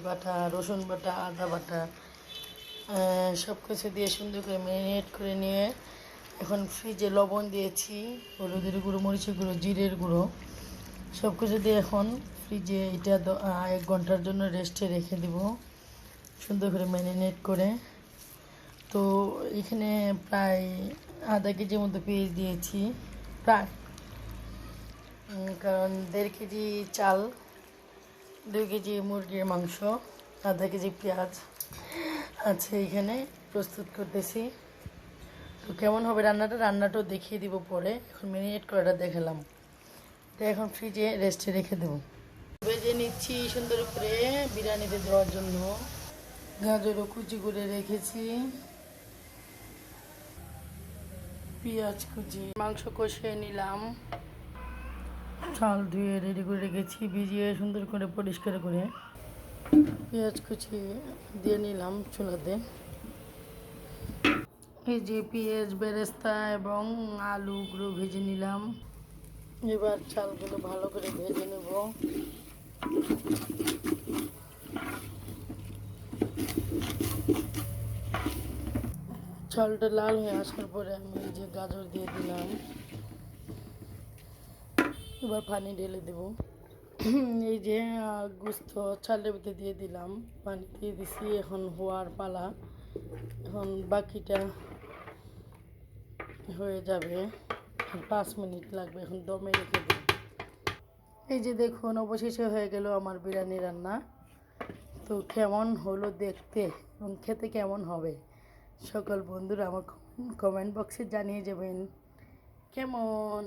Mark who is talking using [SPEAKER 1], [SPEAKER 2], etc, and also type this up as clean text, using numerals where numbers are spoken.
[SPEAKER 1] বাটা, রসুন বাটা, আদা বাটা সব কিছু দিয়ে সুন্দর করে ম্যারিনেট করে নিয়ে এখন ফ্রিজে লবণ দিয়েছি, হলুদের গুঁড়ো, মরিচের গুঁড়ো, জিরের গুঁড়ো সব কিছু দিয়ে এখন ফ্রিজে এটা 1 ঘন্টার জন্য রেস্টে রেখে দেব সুন্দর করে ম্যারিনেট করে। তো এখানে প্রায় আধা কেজির মতো পেঁয়াজ দিয়েছি, প্রায়, কারণ 1.5 কেজি চাল, 2 কেজি মুরগির মাংস, আধা কেজি পেঁয়াজ আছে এখানে, প্রস্তুত করতেছি। তো কেমন হবে রান্নাটাও দেখিয়ে দিব পরে, এখন ম্যারিনেট করাটা দেখালাম। এটা এখন ফ্রিজে রেস্টে রেখে দেবো। ভেজে নিচ্ছি সুন্দর করে বিরিয়ানিতে দেওয়ার জন্য। গাজরও কুচি করে রেখেছি, পেঁয়াজ কুচি, মাংস কষিয়ে নিলাম, চাল ধুয়ে রেডি করে রেখেছি, ভিজিয়ে সুন্দর করে পরিষ্কার করে পেঁয়াজ কুচি দিয়ে নিলাম চুলাতে। এই যে পেঁয়াজ, বেরেস্তা এবং আলুগুলো ভেজে নিলাম। এবার চালগুলো ভালো করে ভেজে নেব। চালটা লাল হয়ে আসার পরে আমি এই যে গাজর দিয়ে দিলাম। এবার পানি ঢেলে দেব। এই যে গোস্ত চালের ভিতরে দিয়ে দিলাম, পানি দিয়ে দিছি, এখন হওয়ার পালা। এখন বাকিটা হয়ে যাবে, 5 মিনিট লাগবে, এখন দমে রেখে দেব। এই যে দেখুন অবশেষে হয়ে গেল আমার বিরিয়ানি রান্না। তো কেমন হলো দেখতে এবং খেতে কেমন হবে সকল বন্ধুরা আমার কমেন্ট বক্সে জানিয়ে যাবেন কেমন।